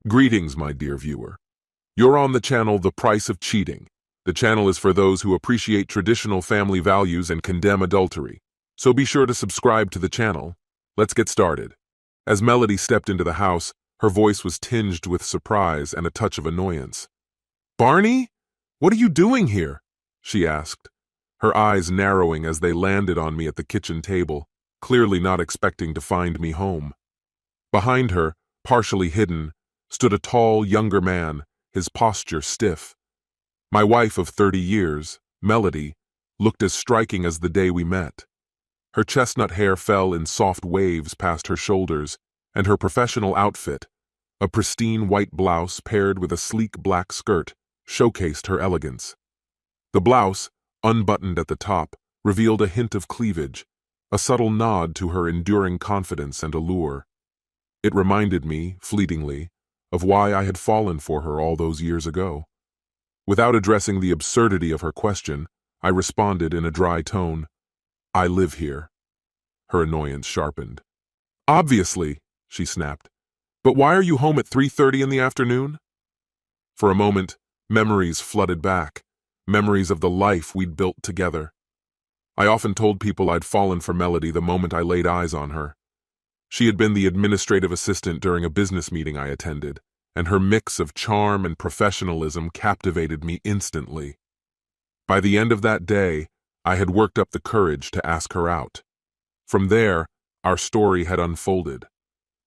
Greetings, my dear viewer. You're on the channel The Price of Cheating. The channel is for those who appreciate traditional family values and condemn adultery. So be sure to subscribe to the channel. Let's get started. As Melody stepped into the house, her voice was tinged with surprise and a touch of annoyance. "Barney? What are you doing here?" she asked, her eyes narrowing as they landed on me at the kitchen table, clearly not expecting to find me home. Behind her, partially hidden, stood a tall, younger man, his posture stiff. My wife of 30 years, Melody, looked as striking as the day we met. Her chestnut hair fell in soft waves past her shoulders, and her professional outfit, a pristine white blouse paired with a sleek black skirt, showcased her elegance. The blouse, unbuttoned at the top, revealed a hint of cleavage, a subtle nod to her enduring confidence and allure. It reminded me, fleetingly, of why I had fallen for her all those years ago. Without addressing the absurdity of her question, I responded in a dry tone, "I live here." Her annoyance sharpened. "Obviously," she snapped. "But why are you home at 3:30 in the afternoon?" For a moment, memories flooded back, memories of the life we'd built together. I often told people I'd fallen for Melody the moment I laid eyes on her. She had been the administrative assistant during a business meeting I attended, and her mix of charm and professionalism captivated me instantly. By the end of that day, I had worked up the courage to ask her out. From there, our story had unfolded.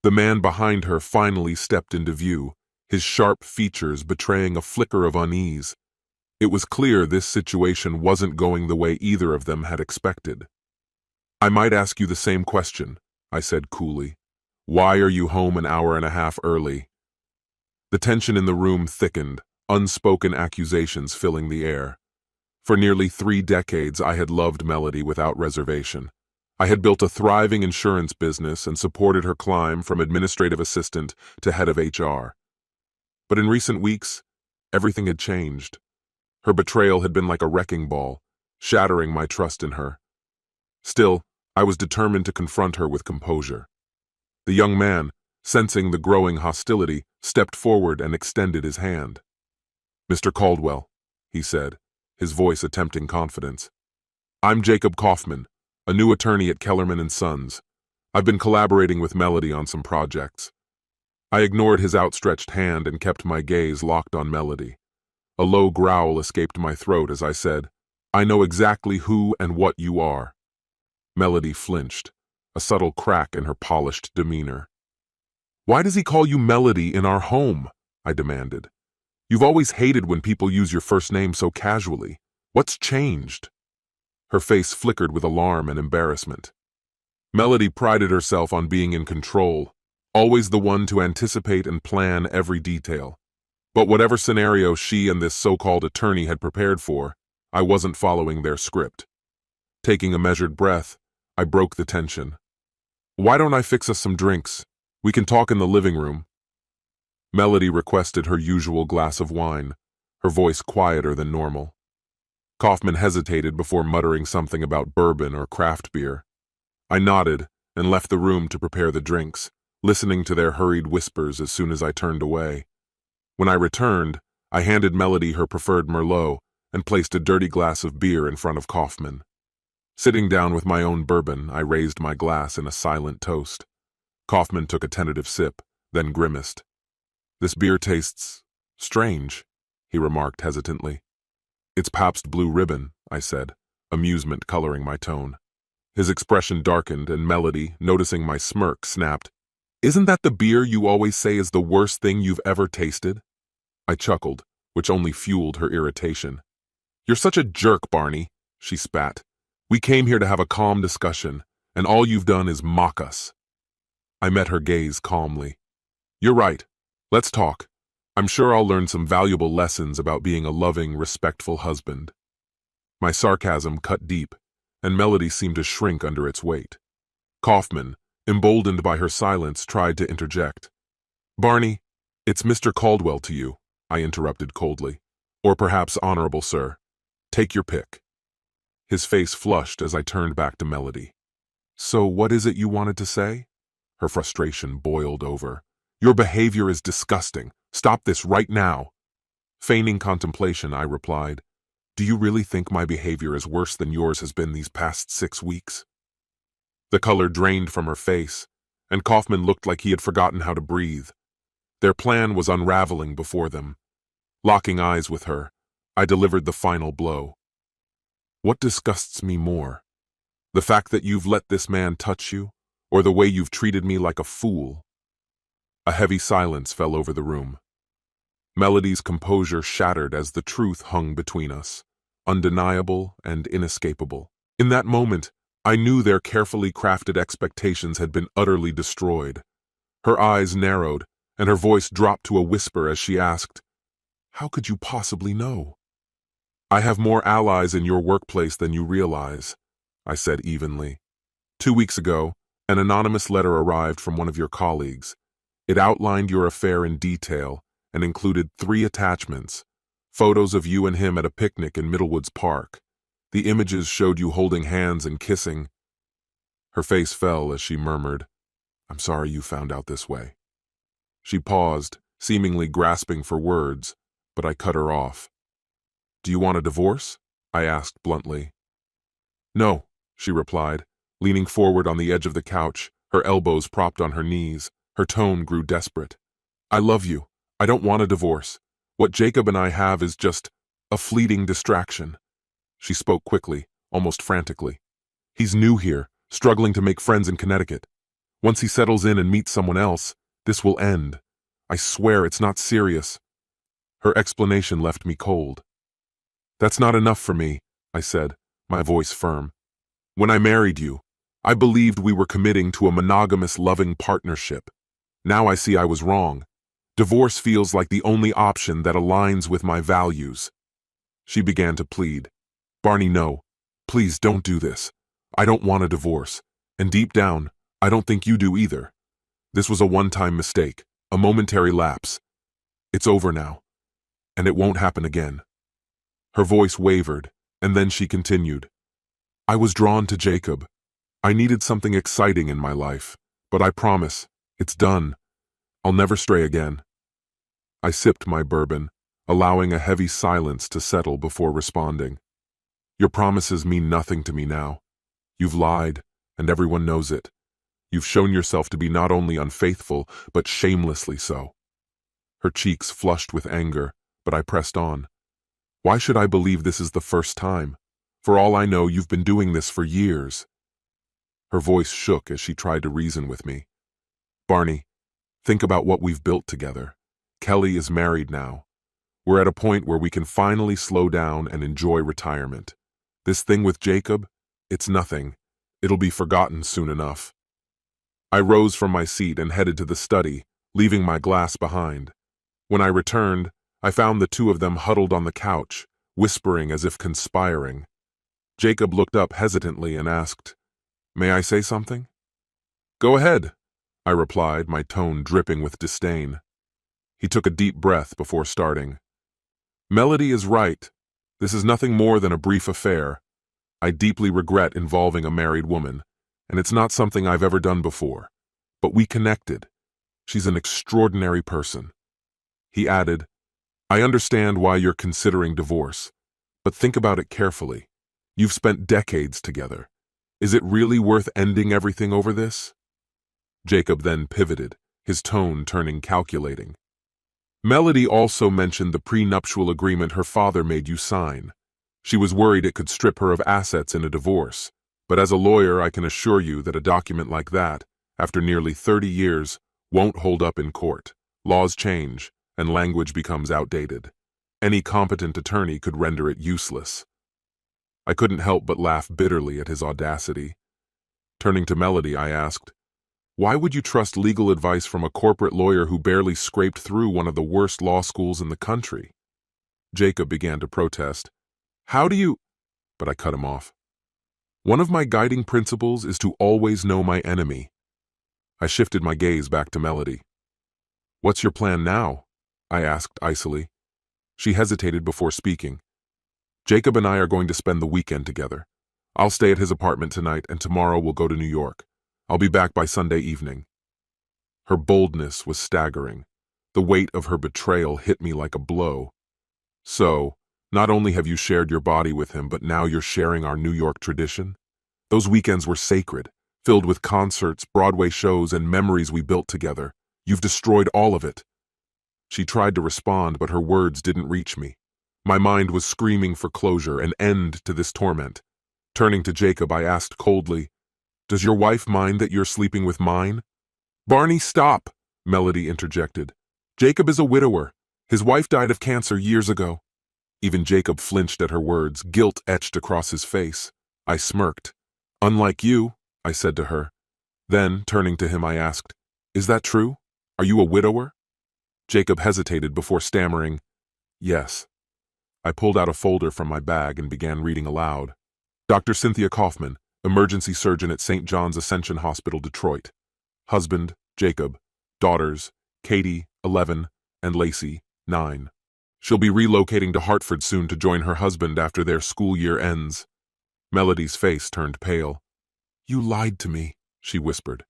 The man behind her finally stepped into view, his sharp features betraying a flicker of unease. It was clear this situation wasn't going the way either of them had expected. "I might ask you the same question," I said coolly. "Why are you home an hour and a half early?" The tension in the room thickened, unspoken accusations filling the air. For nearly 3 decades, I had loved Melody without reservation. I had built a thriving insurance business and supported her climb from administrative assistant to head of HR. But in recent weeks, everything had changed. Her betrayal had been like a wrecking ball, shattering my trust in her. Still, I was determined to confront her with composure. The young man, sensing the growing hostility, stepped forward and extended his hand. "Mr. Caldwell," he said, his voice attempting confidence. "I'm Jacob Kaufman, a new attorney at Kellerman & Sons. I've been collaborating with Melody on some projects." I ignored his outstretched hand and kept my gaze locked on Melody. A low growl escaped my throat as I said, "I know exactly who and what you are." Melody flinched, a subtle crack in her polished demeanor. "Why does he call you Melody in our home?" I demanded. "You've always hated when people use your first name so casually. What's changed?" Her face flickered with alarm and embarrassment. Melody prided herself on being in control, always the one to anticipate and plan every detail. But whatever scenario she and this so-called attorney had prepared for, I wasn't following their script. Taking a measured breath, I broke the tension. "Why don't I fix us some drinks? We can talk in the living room." Melody requested her usual glass of wine, her voice quieter than normal. Kaufman hesitated before muttering something about bourbon or craft beer. I nodded and left the room to prepare the drinks, listening to their hurried whispers as soon as I turned away. When I returned, I handed Melody her preferred Merlot and placed a dirty glass of beer in front of Kaufman. Sitting down with my own bourbon, I raised my glass in a silent toast. Kaufman took a tentative sip, then grimaced. "This beer tastes strange," he remarked hesitantly. "It's Pabst Blue Ribbon," I said, amusement coloring my tone. His expression darkened, and Melody, noticing my smirk, snapped, "Isn't that the beer you always say is the worst thing you've ever tasted?" I chuckled, which only fueled her irritation. "You're such a jerk, Barney," she spat. "We came here to have a calm discussion, and all you've done is mock us." I met her gaze calmly. "You're right. Let's talk. I'm sure I'll learn some valuable lessons about being a loving, respectful husband." My sarcasm cut deep, and Melody seemed to shrink under its weight. Kaufman, emboldened by her silence, tried to interject. "Barney, it's Mr. Caldwell to you," I interrupted coldly. "Or perhaps Honorable Sir. Take your pick." His face flushed as I turned back to Melody. "So what is it you wanted to say?" Her frustration boiled over. Your behavior is disgusting. Stop this right now. Feigning contemplation, I replied, Do you really think my behavior is worse than yours has been these past 6 weeks? The color drained from her face, and Kaufman looked like he had forgotten how to breathe. Their plan was unraveling before them. Locking eyes with her, I delivered the final blow. What disgusts me more? The fact that you've let this man touch you, or the way you've treated me like a fool? A heavy silence fell over the room. Melody's composure shattered as the truth hung between us, undeniable and inescapable. In that moment, I knew their carefully crafted expectations had been utterly destroyed. Her eyes narrowed, and her voice dropped to a whisper as she asked, How could you possibly know? I have more allies in your workplace than you realize, I said evenly. 2 weeks ago, an anonymous letter arrived from one of your colleagues. It outlined your affair in detail and included 3 attachments, photos of you and him at a picnic in Middlewoods Park. The images showed you holding hands and kissing. Her face fell as she murmured, I'm sorry you found out this way. She paused, seemingly grasping for words, but I cut her off. Do you want a divorce? I asked bluntly. No, she replied, leaning forward on the edge of the couch, her elbows propped on her knees. Her tone grew desperate. I love you. I don't want a divorce. What Jacob and I have is just a fleeting distraction. She spoke quickly, almost frantically. He's new here, struggling to make friends in Connecticut. Once he settles in and meets someone else, this will end. I swear it's not serious. Her explanation left me cold. That's not enough for me, I said, my voice firm. When I married you, I believed we were committing to a monogamous, loving partnership. Now I see I was wrong. Divorce feels like the only option that aligns with my values. She began to plead. Barney, no. Please don't do this. I don't want a divorce. And deep down, I don't think you do either. This was a one-time mistake, a momentary lapse. It's over now. And it won't happen again. Her voice wavered, and then she continued. I was drawn to Jacob. I needed something exciting in my life, but I promise, it's done. I'll never stray again. I sipped my bourbon, allowing a heavy silence to settle before responding. Your promises mean nothing to me now. You've lied, and everyone knows it. You've shown yourself to be not only unfaithful, but shamelessly so. Her cheeks flushed with anger, but I pressed on. Why should I believe this is the first time? For all I know, you've been doing this for years. Her voice shook as she tried to reason with me. Barney, think about what we've built together. Kelly is married now. We're at a point where we can finally slow down and enjoy retirement. This thing with Jacob, it's nothing. It'll be forgotten soon enough. I rose from my seat and headed to the study, leaving my glass behind. When I returned, I found the two of them huddled on the couch, whispering as if conspiring. Jacob looked up hesitantly and asked, May I say something? Go ahead, I replied, my tone dripping with disdain. He took a deep breath before starting. Melody is right. This is nothing more than a brief affair. I deeply regret involving a married woman, and it's not something I've ever done before. But we connected. She's an extraordinary person. He added, I understand why you're considering divorce, but think about it carefully. You've spent decades together. Is it really worth ending everything over this? Jacob then pivoted, his tone turning calculating. Melody also mentioned the prenuptial agreement her father made you sign. She was worried it could strip her of assets in a divorce, but as a lawyer I can assure you that a document like that, after nearly 30 years, won't hold up in court. Laws change, and language becomes outdated. Any competent attorney could render it useless. I couldn't help but laugh bitterly at his audacity. Turning to Melody, I asked, Why would you trust legal advice from a corporate lawyer who barely scraped through one of the worst law schools in the country? Jacob began to protest. How do you... But I cut him off. One of my guiding principles is to always know my enemy. I shifted my gaze back to Melody. What's your plan now? I asked icily. She hesitated before speaking. Jacob and I are going to spend the weekend together. I'll stay at his apartment tonight, and tomorrow we'll go to New York. I'll be back by Sunday evening. Her boldness was staggering. The weight of her betrayal hit me like a blow. So, not only have you shared your body with him, but now you're sharing our New York tradition? Those weekends were sacred, filled with concerts, Broadway shows, and memories we built together. You've destroyed all of it. She tried to respond, but her words didn't reach me. My mind was screaming for closure, an end to this torment. Turning to Jacob, I asked coldly, "Does your wife mind that you're sleeping with mine?" "Barney, stop," Melody interjected. "Jacob is a widower. His wife died of cancer years ago." Even Jacob flinched at her words, guilt etched across his face. I smirked. "Unlike you," I said to her. Then, turning to him, I asked, "Is that true? Are you a widower?" Jacob hesitated before stammering, "Yes." I pulled out a folder from my bag and began reading aloud. Dr. Cynthia Kaufman, emergency surgeon at St. John's Ascension Hospital, Detroit. Husband, Jacob. Daughters, Katie, 11, and Lacey, 9. She'll be relocating to Hartford soon to join her husband after their school year ends. Melody's face turned pale. "You lied to me," she whispered.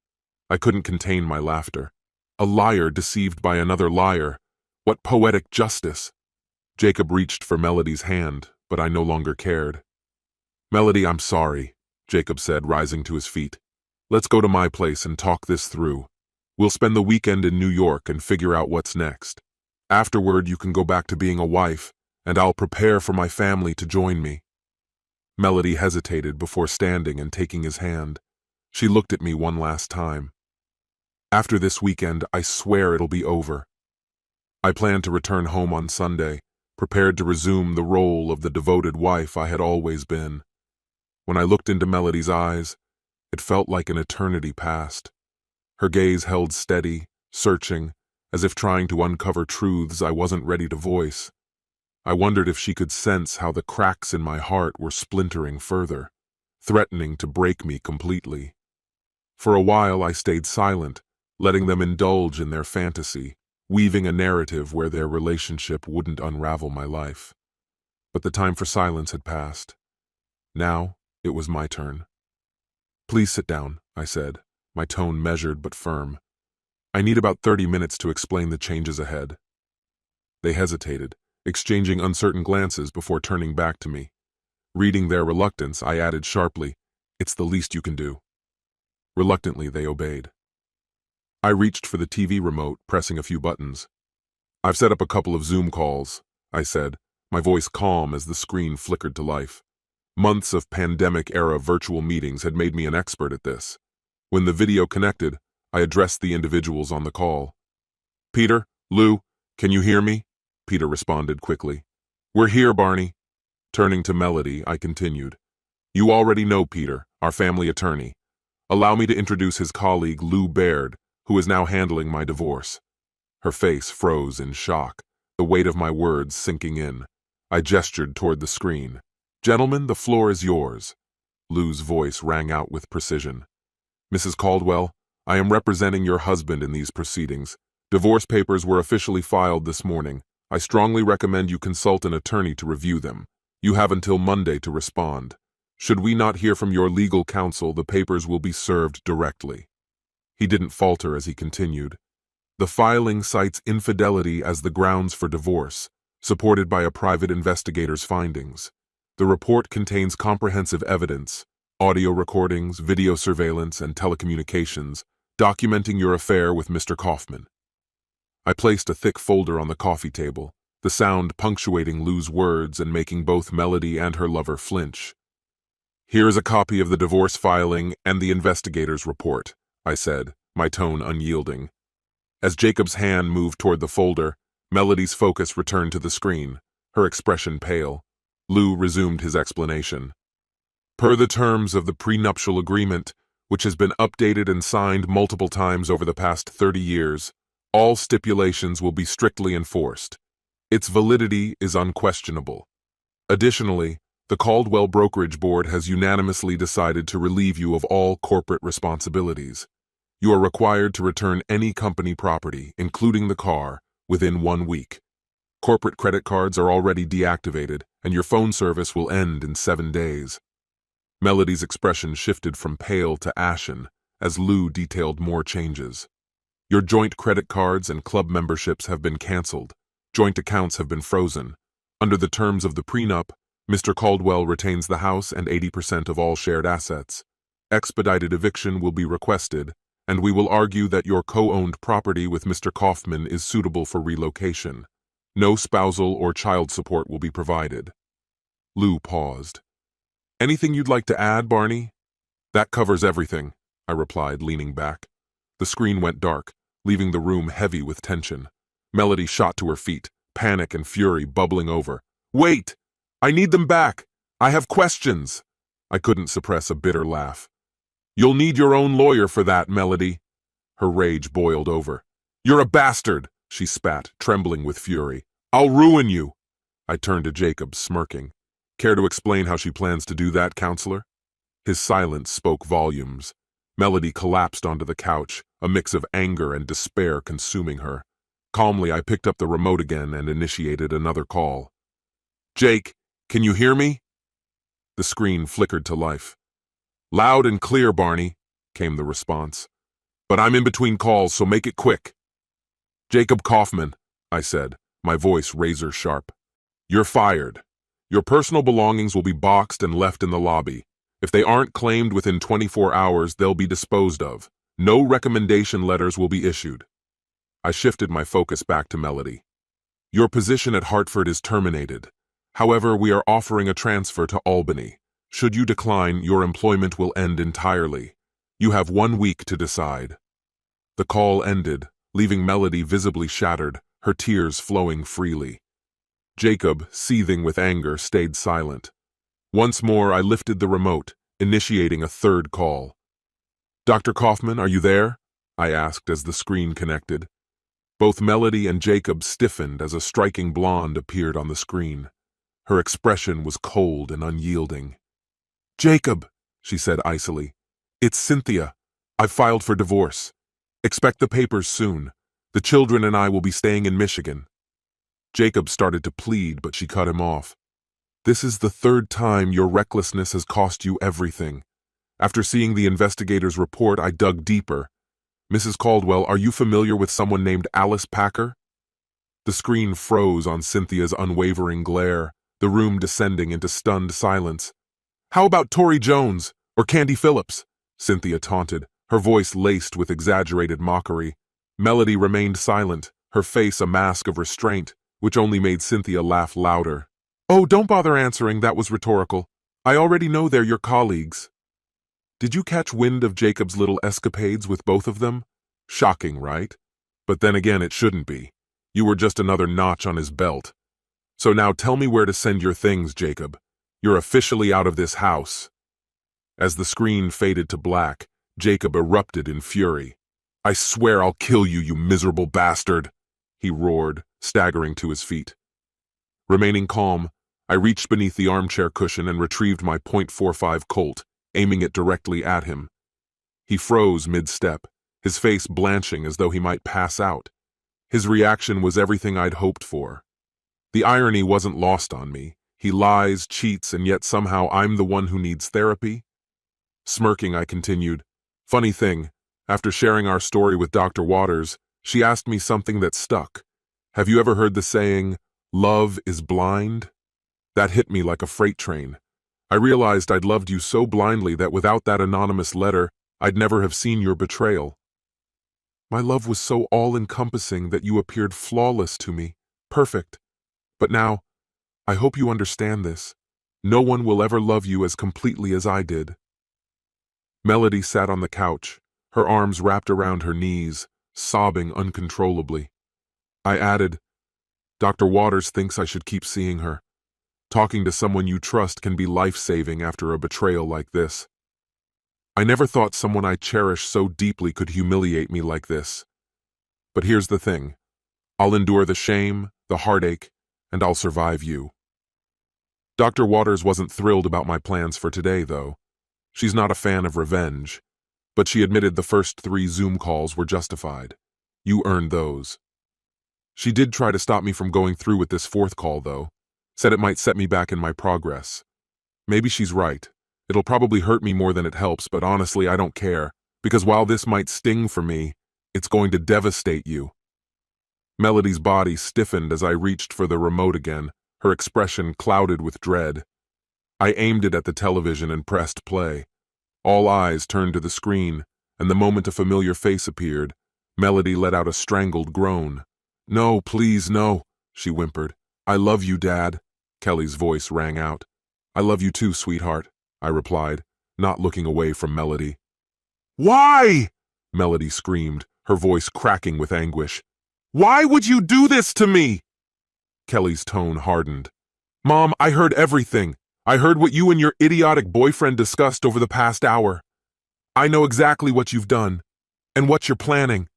I couldn't contain my laughter. A liar deceived by another liar. What poetic justice! Jacob reached for Melody's hand, but I no longer cared. "Melody, I'm sorry," Jacob said, rising to his feet. "Let's go to my place and talk this through. We'll spend the weekend in New York and figure out what's next. Afterward, you can go back to being a wife, and I'll prepare for my family to join me." Melody hesitated before standing and taking his hand. She looked at me one last time. "After this weekend, I swear it'll be over." I planned to return home on Sunday, prepared to resume the role of the devoted wife I had always been. When I looked into Melody's eyes, it felt like an eternity passed. Her gaze held steady, searching, as if trying to uncover truths I wasn't ready to voice. I wondered if she could sense how the cracks in my heart were splintering further, threatening to break me completely. For a while I stayed silent, letting them indulge in their fantasy, weaving a narrative where their relationship wouldn't unravel my life. But the time for silence had passed. Now it was my turn. "Please sit down," I said, my tone measured but firm. "I need about 30 minutes to explain the changes ahead." They hesitated, exchanging uncertain glances before turning back to me. Reading their reluctance, I added sharply, "It's the least you can do." Reluctantly, they obeyed. I reached for the TV remote, pressing a few buttons. "I've set up a couple of Zoom calls," I said, my voice calm as the screen flickered to life. Months of pandemic-era virtual meetings had made me an expert at this. When the video connected, I addressed the individuals on the call. "Peter, Lou, can you hear me?" Peter responded quickly. "We're here, Barney." Turning to Melody, I continued. "You already know Peter, our family attorney. Allow me to introduce his colleague, Lou Baird, who is now handling my divorce." Her face froze in shock, the weight of my words sinking in. I gestured toward the screen. "Gentlemen, the floor is yours." Lou's voice rang out with precision. "Mrs. Caldwell, I am representing your husband in these proceedings. Divorce papers were officially filed this morning. I strongly recommend you consult an attorney to review them. You have until Monday to respond. Should we not hear from your legal counsel, the papers will be served directly." He didn't falter as he continued. "The filing cites infidelity as the grounds for divorce, supported by a private investigator's findings. The report contains comprehensive evidence, audio recordings, video surveillance, and telecommunications, documenting your affair with Mr. Kaufman." I placed a thick folder on the coffee table, the sound punctuating Lou's words and making both Melody and her lover flinch. "Here is a copy of the divorce filing and the investigator's report," I said, my tone unyielding. As Jacob's hand moved toward the folder, Melody's focus returned to the screen, her expression pale. Lou resumed his explanation. "Per the terms of the prenuptial agreement, which has been updated and signed multiple times over the past 30 years, all stipulations will be strictly enforced. Its validity is unquestionable. Additionally, the Caldwell Brokerage Board has unanimously decided to relieve you of all corporate responsibilities. You are required to return any company property, including the car, within 1 week. Corporate credit cards are already deactivated, and your phone service will end in 7 days." Melody's expression shifted from pale to ashen as Lou detailed more changes. Your joint credit cards and club memberships have been canceled. Joint accounts have been frozen. Under the terms of the prenup, Mr. Caldwell retains the house and 80% of all shared assets. Expedited eviction will be requested, and we will argue that your co-owned property with Mr. Kaufman is suitable for relocation. No spousal or child support will be provided. Lou paused. Anything you'd like to add, Barney? That covers everything, I replied, leaning back. The screen went dark, leaving the room heavy with tension. Melody shot to her feet, panic and fury bubbling over. Wait! I need them back! I have questions! I couldn't suppress a bitter laugh. You'll need your own lawyer for that, Melody. Her rage boiled over. You're a bastard, she spat, trembling with fury. I'll ruin you. I turned to Jacob, smirking. Care to explain how she plans to do that, counselor? His silence spoke volumes. Melody collapsed onto the couch, a mix of anger and despair consuming her. Calmly, I picked up the remote again and initiated another call. Jake, can you hear me? The screen flickered to life. Loud and clear, Barney, came the response. But I'm in between calls, so make it quick. Jacob Kaufman, I said, my voice razor sharp. You're fired. Your personal belongings will be boxed and left in the lobby. If they aren't claimed within 24 hours, they'll be disposed of. No recommendation letters will be issued. I shifted my focus back to Melody. Your position at Hartford is terminated. However, we are offering a transfer to Albany. Should you decline, your employment will end entirely. You have 1 week to decide. The call ended, leaving Melody visibly shattered, her tears flowing freely. Jacob, seething with anger, stayed silent. Once more, I lifted the remote, initiating a third call. Dr. Kaufman, are you there? I asked as the screen connected. Both Melody and Jacob stiffened as a striking blonde appeared on the screen. Her expression was cold and unyielding. Jacob, she said icily. It's Cynthia. I've filed for divorce. Expect the papers soon. The children and I will be staying in Michigan. Jacob started to plead, but she cut him off. This is the third time your recklessness has cost you everything. After seeing the investigator's report, I dug deeper. Mrs. Caldwell, are you familiar with someone named Alice Packer? The screen froze on Cynthia's unwavering glare, the room descending into stunned silence. How about Tori Jones or Candy Phillips? Cynthia taunted, her voice laced with exaggerated mockery. Melody remained silent, her face a mask of restraint, which only made Cynthia laugh louder. Oh, don't bother answering, that was rhetorical. I already know they're your colleagues. Did you catch wind of Jacob's little escapades with both of them? Shocking, right? But then again, it shouldn't be. You were just another notch on his belt. So now tell me where to send your things, Jacob. You're officially out of this house. As the screen faded to black, Jacob erupted in fury. I swear I'll kill you, you miserable bastard, he roared, staggering to his feet. Remaining calm, I reached beneath the armchair cushion and retrieved my .45 Colt, aiming it directly at him. He froze mid-step, his face blanching as though he might pass out. His reaction was everything I'd hoped for. The irony wasn't lost on me. He lies, cheats, and yet somehow I'm the one who needs therapy? Smirking, I continued. Funny thing, after sharing our story with Dr. Waters, she asked me something that stuck. Have you ever heard the saying, love is blind? That hit me like a freight train. I realized I'd loved you so blindly that without that anonymous letter, I'd never have seen your betrayal. My love was so all-encompassing that you appeared flawless to me, perfect. But now, I hope you understand this. No one will ever love you as completely as I did. Melody sat on the couch, her arms wrapped around her knees, sobbing uncontrollably. I added, Dr. Waters thinks I should keep seeing her. Talking to someone you trust can be life-saving after a betrayal like this. I never thought someone I cherish so deeply could humiliate me like this. But here's the thing. I'll endure the shame, the heartache, and I'll survive you. Dr. Waters wasn't thrilled about my plans for today, though. She's not a fan of revenge, but she admitted the first 3 Zoom calls were justified. You earned those. She did try to stop me from going through with this 4th call, though. Said it might set me back in my progress. Maybe she's right. It'll probably hurt me more than it helps, but honestly, I don't care, because while this might sting for me, It's going to devastate you. Melody's body stiffened as I reached for the remote again, her expression clouded with dread. I aimed it at the television and pressed play. All eyes turned to the screen, and the moment a familiar face appeared, Melody let out a strangled groan. "No, please, no," she whimpered. "I love you, Dad." Kelly's voice rang out. "I love you too, sweetheart," I replied, not looking away from Melody. "Why?" Melody screamed, her voice cracking with anguish. "Why would you do this to me?" Kelly's tone hardened. "Mom, I heard everything. I heard what you and your idiotic boyfriend discussed over the past hour. I know exactly what you've done, and what you're planning."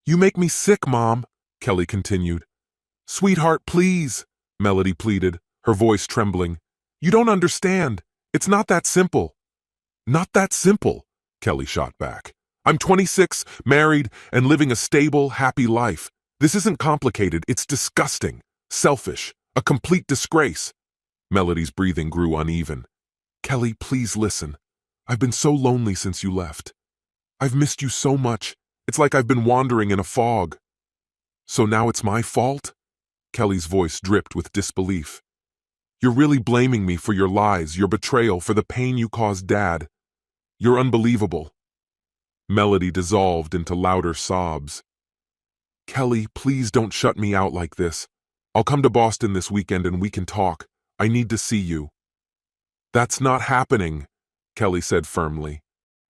"You make me sick, Mom," Kelly continued. "Sweetheart, please," Melody pleaded, her voice trembling. "You don't understand. It's not that simple." "Not that simple," Kelly shot back. "I'm 26, married, and living a stable, happy life. This isn't complicated. It's disgusting, selfish, a complete disgrace." Melody's breathing grew uneven. "Kelly, please listen. I've been so lonely since you left. I've missed you so much. It's like I've been wandering in a fog." "So now it's my fault?" Kelly's voice dripped with disbelief. "You're really blaming me for your lies, your betrayal, for the pain you caused Dad. You're unbelievable." Melody dissolved into louder sobs. "Kelly, please don't shut me out like this. I'll come to Boston this weekend and we can talk. I need to see you." "That's not happening," Kelly said firmly.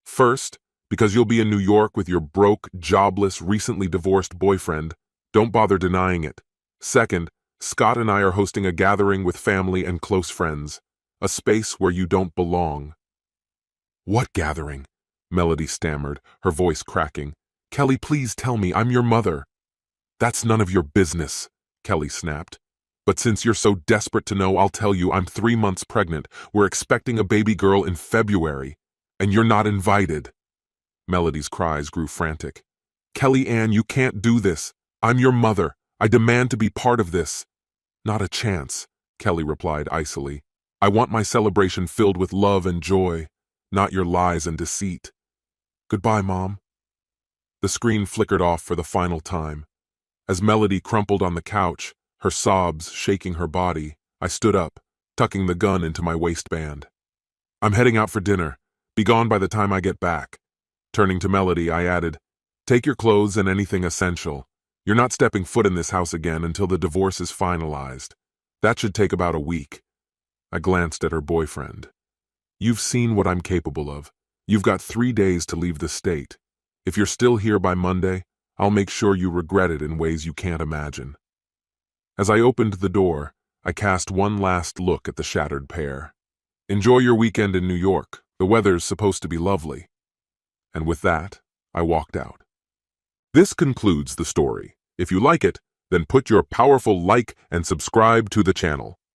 "First, because you'll be in New York with your broke, jobless, recently divorced boyfriend. Don't bother denying it. Second, Scott and I are hosting a gathering with family and close friends. A space where you don't belong." "What gathering?" Melody stammered, her voice cracking. "Kelly, please tell me. I'm your mother." "That's none of your business," Kelly snapped. "But since you're so desperate to know, I'll tell you. I'm 3 months pregnant. We're expecting a baby girl in February. And you're not invited." Melody's cries grew frantic. "Kelly Ann, you can't do this. I'm your mother. I demand to be part of this." "Not a chance," Kelly replied icily. "I want my celebration filled with love and joy, not your lies and deceit. Goodbye, Mom." The screen flickered off for the final time. As Melody crumpled on the couch, her sobs shaking her body, I stood up, tucking the gun into my waistband. "I'm heading out for dinner. Be gone by the time I get back." Turning to Melody, I added, "Take your clothes and anything essential. You're not stepping foot in this house again until the divorce is finalized. That should take about a week." I glanced at her boyfriend. "You've seen what I'm capable of. You've got 3 days to leave the state. If you're still here by Monday, I'll make sure you regret it in ways you can't imagine." As I opened the door, I cast one last look at the shattered pair. "Enjoy your weekend in New York. The weather's supposed to be lovely." And with that, I walked out. This concludes the story. If you like it, then put your powerful like and subscribe to the channel.